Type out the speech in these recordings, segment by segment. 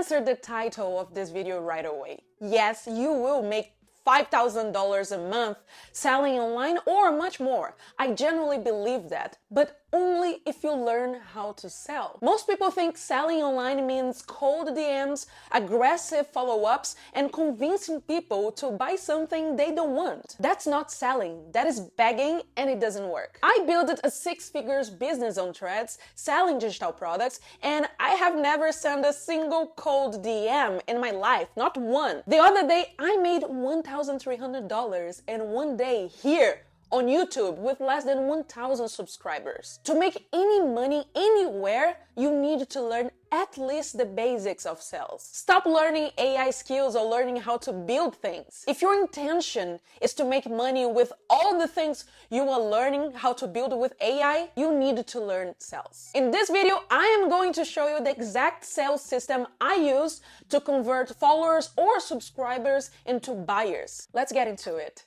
answered the title of this video right away. Yes, you will make $5,000 a month selling online or much more. I genuinely believe that, but only if you learn how to sell. Most people think selling online means cold DMs, aggressive follow-ups, and convincing people to buy something they don't want. That's not selling, that is begging, and it doesn't work. I built a six-figure business on Threads, selling digital products, and I have never sent a single cold DM in my life, not one. The other day, I made $1,300 in one day here on YouTube with less than 1,000 subscribers. To make any money anywhere, you need to learn at least the basics of sales. Stop learning AI skills or learning how to build things. If your intention is to make money with all the things you are learning how to build with AI, you need to learn sales. In this video, I am going to show you the exact sales system I use to convert followers or subscribers into buyers. Let's get into it.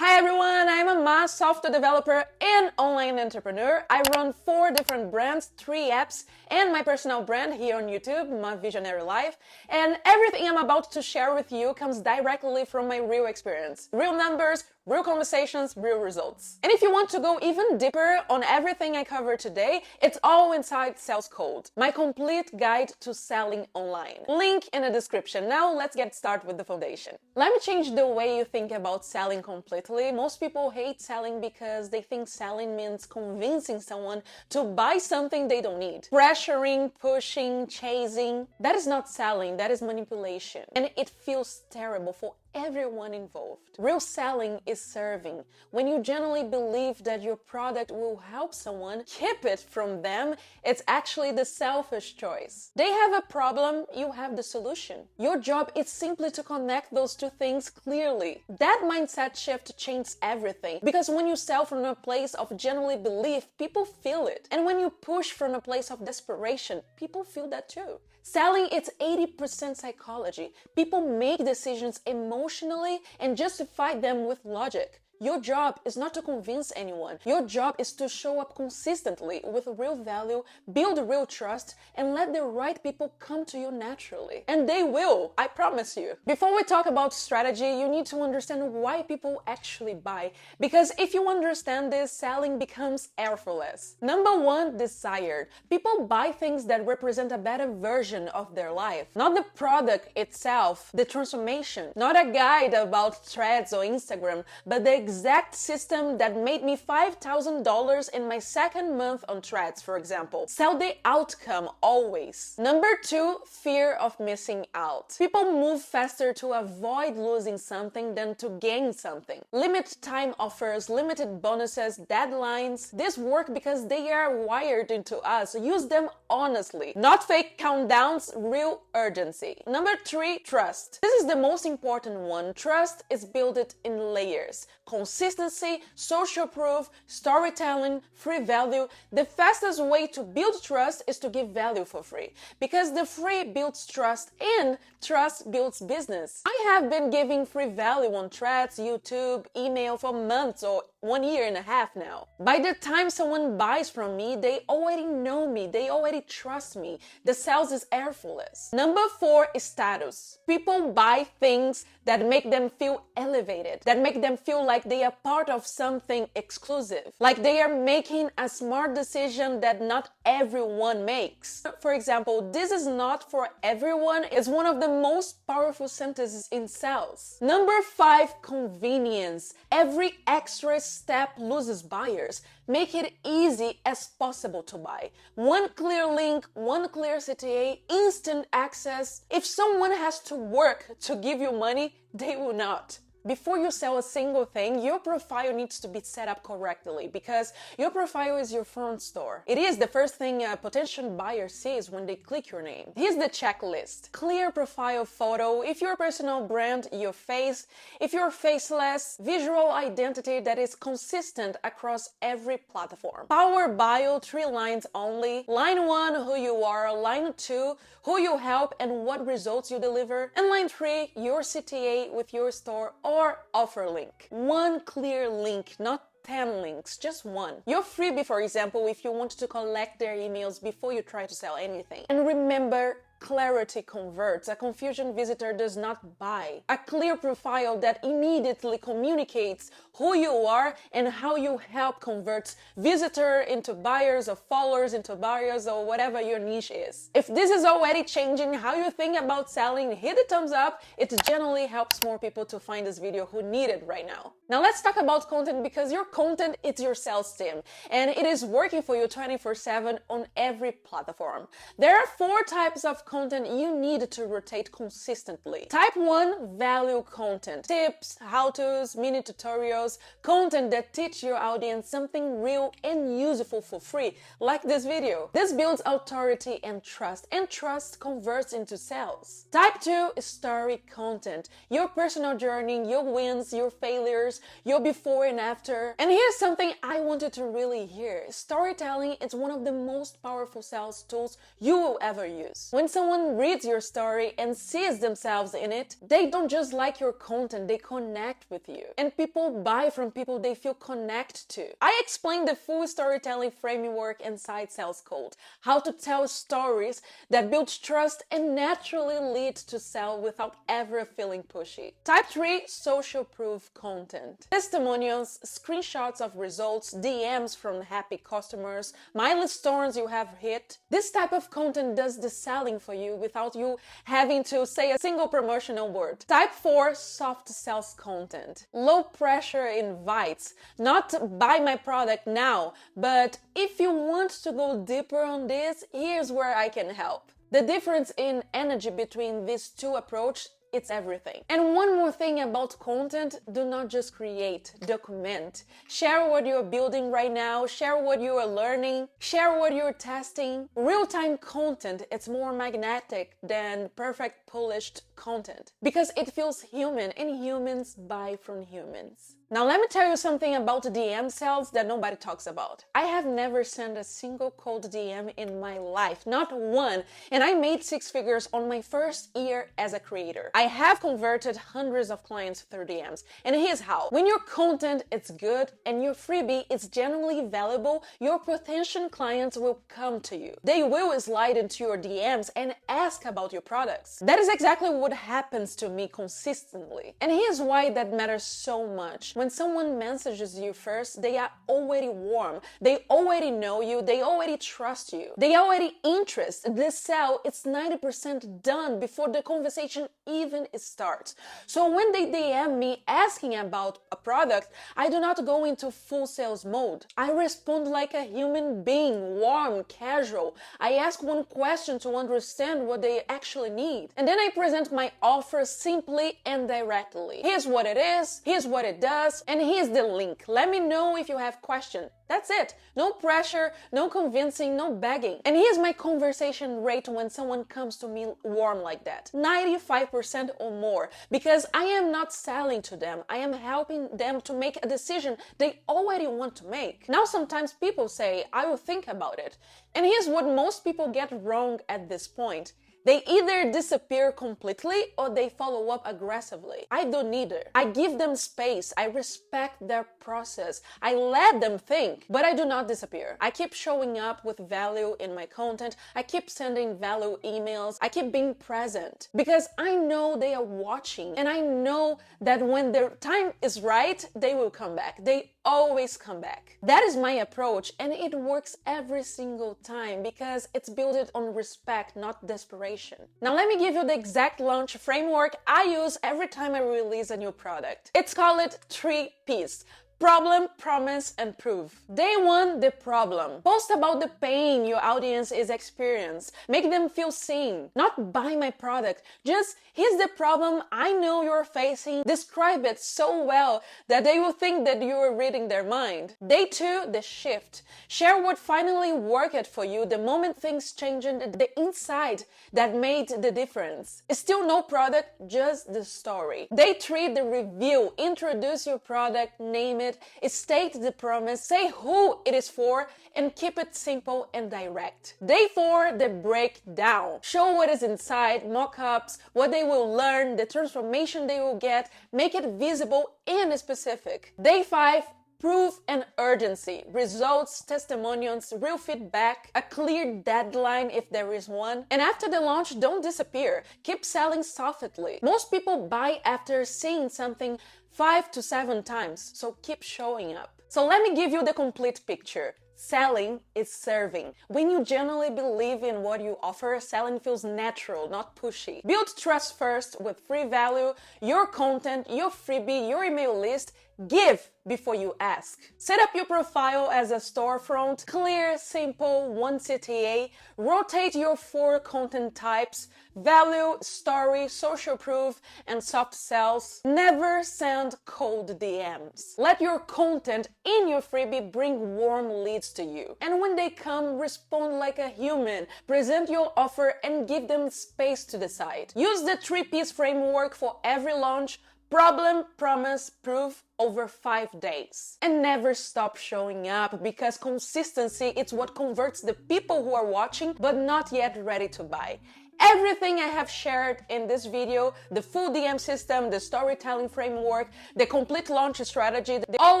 Hi everyone, I'm a software developer and online entrepreneur. I run 4 different brands, 3 apps, and my personal brand here on YouTube, My Visionary Life. And everything I'm about to share with you comes directly from my real experience. Real numbers, real conversations, real results. And if you want to go even deeper on everything I cover today, it's all inside Sales Code, my complete guide to selling online. Link in the description. Now let's get started with the foundation. Let me change the way you think about selling completely. Most people hate selling because they think selling means convincing someone to buy something they don't need. Pressuring, pushing, chasing. That is not selling, that is manipulation. And it feels terrible for everyone involved. Real selling is serving. When you genuinely believe that your product will help someone, keep it from them, it's actually the selfish choice. They have a problem, you have the solution. Your job is simply to connect those two things clearly. That mindset shift changes everything, because when you sell from a place of genuinely belief, people feel it. And when you push from a place of desperation, people feel that too. Selling, it's 80% psychology. People make decisions emotionally and justify them with logic. Your job is not to convince anyone. Your job is to show up consistently with real value, build real trust, and let the right people come to you naturally. And they will, I promise you. Before we talk about strategy, you need to understand why people actually buy. Because if you understand this, selling becomes effortless. Number 1, desire. People buy things that represent a better version of their life. Not the product itself, the transformation. Not a guide about Threads or Instagram, but the exact system that made me $5,000 in my second month on Threads, for example. Sell the outcome always. Number 2, fear of missing out. People move faster to avoid losing something than to gain something. Limit time offers, limited bonuses, deadlines. This work because they are wired into us. Use them honestly. Not fake countdowns, real urgency. Number 3, trust. This is the most important one. Trust is built in layers. Consistency, social proof, storytelling, free value. The fastest way to build trust is to give value for free, because the free builds trust and trust builds business. I have been giving free value on Threads, YouTube, email for months or 1.5 years now. By the time someone buys from me, they already know me, they already trust me. The sales is effortless. Number 4 is status. People buy things that make them feel elevated, that make them feel like they are part of something exclusive, like they are making a smart decision that not everyone makes. For example, "This is not for everyone" is one of the most powerful sentences in sales. Number 5, convenience. Every extra step loses buyers. Make it easy as possible to buy. One clear link, one clear CTA, instant access. If someone has to work to give you money, they will not. Before you sell a single thing, your profile needs to be set up correctly, because your profile is your front store. It is the first thing a potential buyer sees when they click your name. Here's the checklist. Clear profile photo. If you're a personal brand, your face. If you're faceless, visual identity that is consistent across every platform. Power bio, 3 lines only. Line 1, who you are. Line 2, who you help and what results you deliver. And line 3, your CTA with your store or offer link. One clear link, not 10 links, just one. Your freebie, for example, if you want to collect their emails before you try to sell anything. And remember, Clarity converts. A confusion visitor does not buy. A clear profile that immediately communicates who you are and how you help convert visitor into buyers or followers into buyers or whatever your niche is. If this is already changing how you think about selling, hit the thumbs up. It generally helps more people to find this video who need it right now. Now let's talk about content, because your content is your sales team and it is working for you 24/7 on every platform. There are 4 types of content you need to rotate consistently. Type 1, value content. Tips, how-tos, mini tutorials, content that teach your audience something real and useful for free, like this video. This builds authority and trust converts into sales. Type 2 is story content. Your personal journey, your wins, your failures, your before and after. And here's something I wanted to really hear. Storytelling is one of the most powerful sales tools you will ever use. When someone reads your story and sees themselves in it, they don't just like your content, they connect with you. And people buy from people they feel connected to. I explained the full storytelling framework inside Sales Code, how to tell stories that build trust and naturally lead to sell without ever feeling pushy. Type 3, social proof content. Testimonials, screenshots of results, DMs from happy customers, milestones you have hit. This type of content does the selling for you without you having to say a single promotional word. Type 4, soft sales content. Low pressure invites. Not buy my product now, but if you want to go deeper on this, here's where I can help. The difference in energy between these two approaches, it's everything. And one more thing about content, do not just create, document. Share what you're building right now, share what you are learning, share what you're testing. Real-time content, it's more magnetic than perfect polished content because it feels human and humans buy from humans. Now let me tell you something about DM sales that nobody talks about. I have never sent a single cold DM in my life, not one, and I made 6 figures on my first year as a creator. I have converted hundreds of clients through DMs, and here's how. When your content is good and your freebie is genuinely valuable, your potential clients will come to you. They will slide into your DMs and ask about your products. That is exactly what happens to me consistently. And here's why that matters so much. When someone messages you first, they are already warm. They already know you. They already trust you. They are already interested. The sell, it's 90% done before the conversation even starts. So when they DM me asking about a product, I do not go into full sales mode. I respond like a human being, warm, casual. I ask one question to understand what they actually need. And then I present my offer simply and directly. Here's what it is. Here's what it does. And here's the link. Let me know if you have questions. That's it. No pressure, no convincing, no begging. And here's my conversation rate when someone comes to me warm like that. 95% or more. Because I am not selling to them. I am helping them to make a decision they already want to make. Now sometimes people say, I will think about it. And here's what most people get wrong at this point. They either disappear completely or they follow up aggressively. I do neither. I give them space. I respect their process. I let them think, but I do not disappear. I keep showing up with value in my content. I keep sending value emails. I keep being present because I know they are watching and I know that when their time is right, they will come back. They always come back. That is my approach and it works every single time because it's built on respect, not desperation. Now let me give you the exact launch framework I use every time I release a new product. It's called 3 P's. Problem, promise, and prove. Day 1, the problem. Post about the pain your audience is experiencing. Make them feel seen. Not buy my product. Just, here's the problem I know you're facing. Describe it so well that they will think that you are reading their mind. Day 2, the shift. Share what finally worked for you the moment things changed, the insight that made the difference. Still no product, just the story. Day 3, the review. Introduce your product, name it, state the promise, say who it is for, and keep it simple and direct. Day 4, the breakdown. Show what is inside, mock-ups, what they will learn, the transformation they will get, make it visible and specific. Day 5, Proof and urgency, results, testimonials, real feedback, a clear deadline if there is one. And after the launch, don't disappear. Keep selling softly. Most people buy after seeing something 5 to 7 times, so keep showing up. So let me give you the complete picture. Selling is serving. When you genuinely believe in what you offer, selling feels natural, not pushy. Build trust first with free value, your content, your freebie, your email list. Give before you ask. Set up your profile as a storefront, clear, simple, one CTA. Rotate your 4 content types: value, story, social proof, and soft sells. Never send cold DMs. Let your content in your freebie bring warm leads to you. And when they come, respond like a human. Present your offer and give them space to decide. Use the 3-piece framework for every launch: problem, promise, proof, over 5 days. And never stop showing up, because consistency is what converts the people who are watching but not yet ready to buy. Everything I have shared in this video, the full DM system, the storytelling framework, the complete launch strategy, all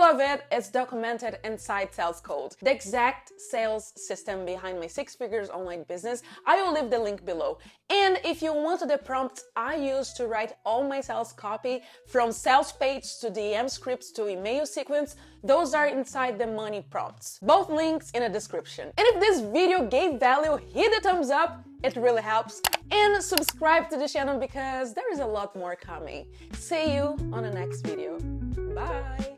of it is documented inside Sales Code, the exact sales system behind my 6 figures online business. I will leave the link below. And if you want the prompts I use to write all my sales copy, from sales page to DM scripts to email sequence, those are inside the money prompts. Both links in the description. And if this video gave value, hit the thumbs up. It really helps. And subscribe to the channel because there is a lot more coming. See you on the next video. Bye!